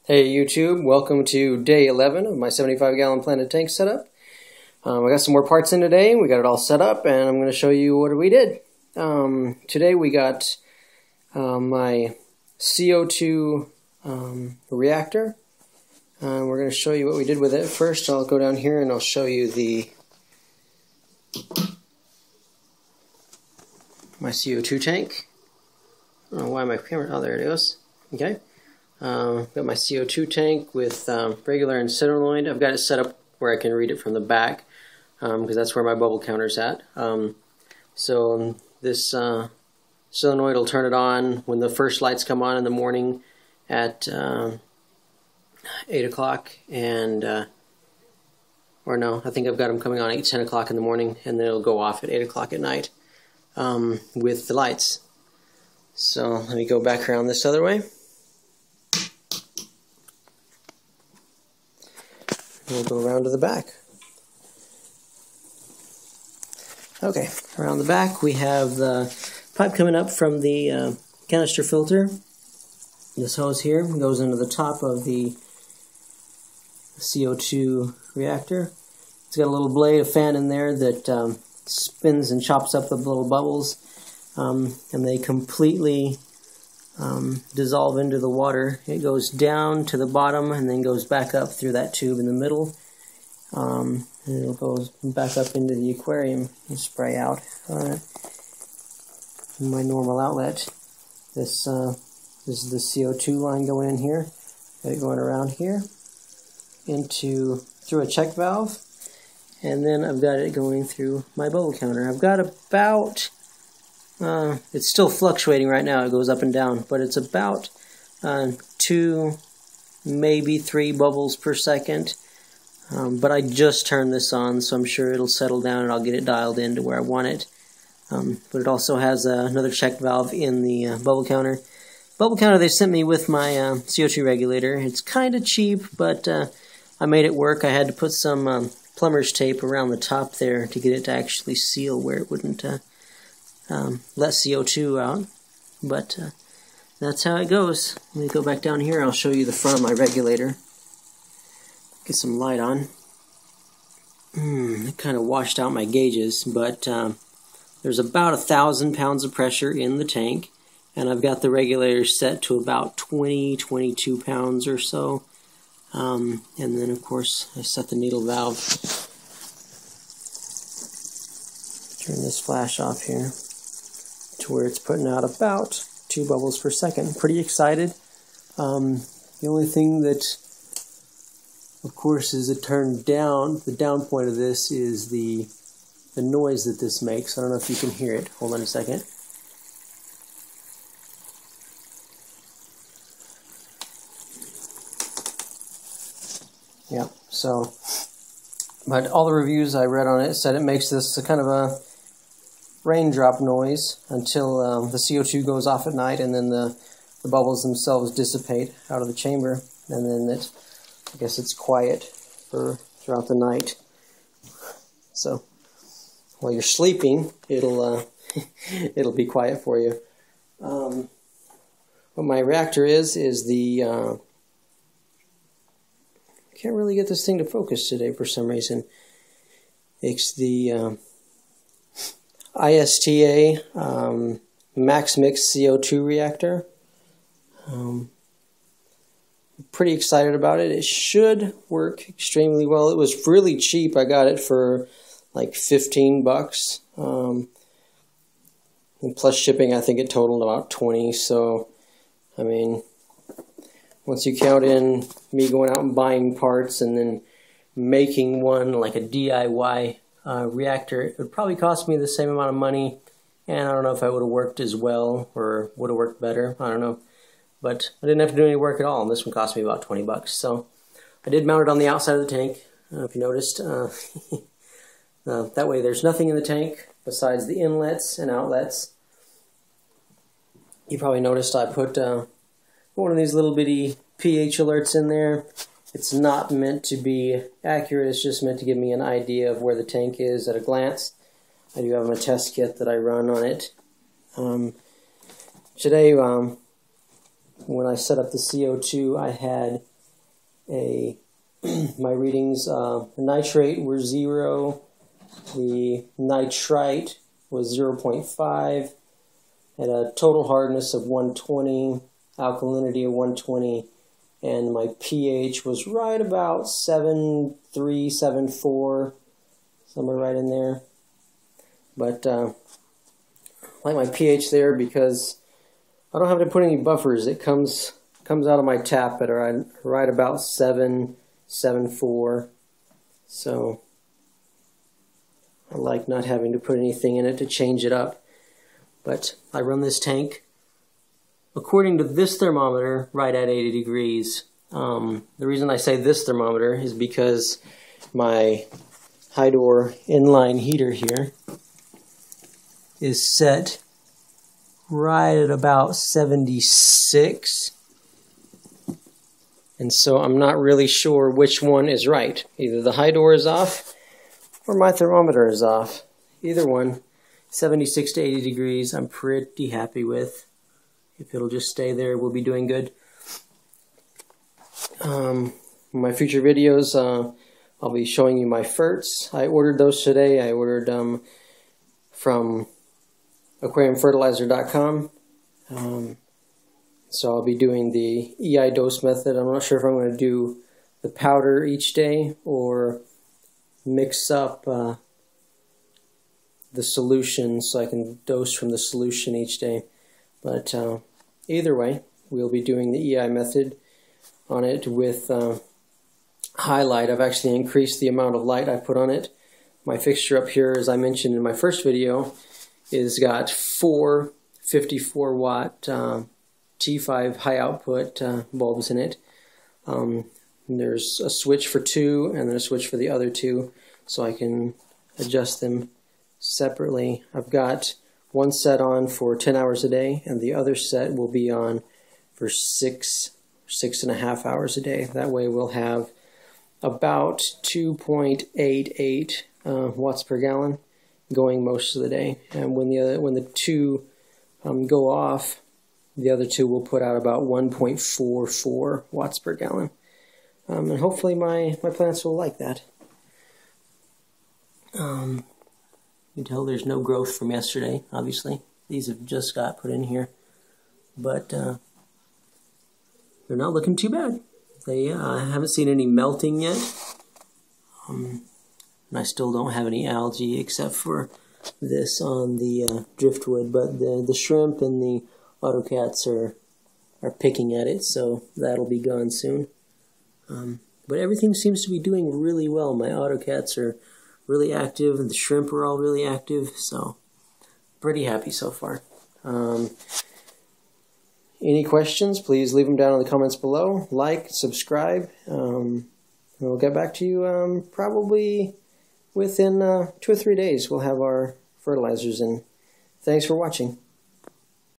Hey YouTube, welcome to day 11 of my 75-gallon planted tank setup. I got some more parts in today, we got it all set up, and I'm going to show you what we did. Today we got my CO2 reactor. We're going to show you what we did with it. First I'll go down here and I'll show you my CO2 tank. I don't know why my camera, oh there it goes. Okay. Got my CO2 tank with regular and solenoid. I've got it set up where I can read it from the back because that's where my bubble counter's at. So this solenoid will turn it on when the first lights come on in the morning at 8 o'clock, and or no, I think I've got them coming on at 10 o'clock in the morning, and then it'll go off at 8 o'clock at night with the lights. So let me go back around this other way. We'll go around to the back. Okay, around the back we have the pipe coming up from the canister filter. This hose here goes into the top of the CO2 reactor. It's got a little blade, a fan in there that spins and chops up the little bubbles, and they completely dissolve into the water. It goes down to the bottom and then goes back up through that tube in the middle, and it goes back up into the aquarium and spray out. My normal outlet. This is the CO2 line going in here. Got it going around here through a check valve, and then I've got it going through my bubble counter. I've got about it's still fluctuating right now, it goes up and down, but it's about 2, maybe 3 bubbles per second. But I just turned this on, so I'm sure it'll settle down and I'll get it dialed in to where I want it. But it also has another check valve in the bubble counter. Bubble counter they sent me with my CO2 regulator. It's kind of cheap, but I made it work. I had to put some plumber's tape around the top there to get it to actually seal where it wouldn't let CO2 out, but that's how it goes. Let me go back down here. I'll show you the front of my regulator. Get some light on. It kind of washed out my gauges, but there's about 1,000 pounds of pressure in the tank, and I've got the regulator set to about 22 pounds or so. And then, of course, I set the needle valve. Turn this flash off here to where it's putting out about 2 bubbles per second. Pretty excited. The only thing that, of course, is it turned down. The down point of this is the noise that this makes. I don't know if you can hear it. Hold on a second. Yeah, so, but all the reviews I read on it said it makes this a kind of a raindrop noise until the CO2 goes off at night, and then the bubbles themselves dissipate out of the chamber, and then I guess it's quiet throughout the night. So while you're sleeping, it'll it'll be quiet for you. What my reactor is the can't really get this thing to focus today for some reason. It's the Ista Max Mix CO2 reactor. Pretty excited about it. It should work extremely well. It was really cheap. I got it for like 15 bucks. And plus shipping, I think it totaled about 20. So, I mean, once you count in me going out and buying parts and then making one like a DIY reactor, it would probably cost me the same amount of money, and I don't know if I would have worked as well or would have worked better. I don't know, but I didn't have to do any work at all, and this one cost me about 20 bucks. So I did mount it on the outside of the tank. I don't know if you noticed. That way there's nothing in the tank besides the inlets and outlets. You probably noticed I put one of these little bitty pH alerts in there. It's not meant to be accurate, it's just meant to give me an idea of where the tank is at a glance. I do have a test kit that I run on it. Today, when I set up the CO2, I had my readings, the nitrate were 0, the nitrite was 0.5, had a total hardness of 120, alkalinity of 120, and my pH was right about 7.3, 7.4, somewhere right in there. But I like my pH there because I don't have to put any buffers. It comes out of my tap at right about 7, 7.4. So I like not having to put anything in it to change it up. But I run this tank, according to this thermometer, right at 80 degrees. The reason I say this thermometer is because my high door inline heater here is set right at about 76. And so I'm not really sure which one is right. Either the high door is off or my thermometer is off. Either one, 76 to 80 degrees, I'm pretty happy with. If it'll just stay there, we'll be doing good. My future videos, I'll be showing you my ferts. I ordered those today. I ordered from aquariumfertilizer.com. So I'll be doing the EI dose method. I'm not sure if I'm going to do the powder each day or mix up the solution so I can dose from the solution each day. But either way, we'll be doing the EI method on it with highlight. I've actually increased the amount of light I put on it. My fixture up here, as I mentioned in my first video, is got 4 54 watt T5 high output bulbs in it. There's a switch for 2 and then a switch for the other 2, so I can adjust them separately. I've got one set on for 10 hours a day, and the other set will be on for 6.5 hours a day. That way we'll have about 2.88 watts per gallon going most of the day. And when the 2 go off, the other 2 will put out about 1.44 watts per gallon. And hopefully my plants will like that. You can tell there's no growth from yesterday, obviously. These have just got put in here. But they're not looking too bad. I haven't seen any melting yet. And I still don't have any algae except for this on the driftwood. But the shrimp and the autocats are picking at it, so that'll be gone soon. But everything seems to be doing really well. My autocats are really active, and the shrimp are all really active, so pretty happy so far. Any questions, please leave them down in the comments below. Like, subscribe, and we'll get back to you probably within 2 or 3 days. We'll have our fertilizers in. Thanks for watching.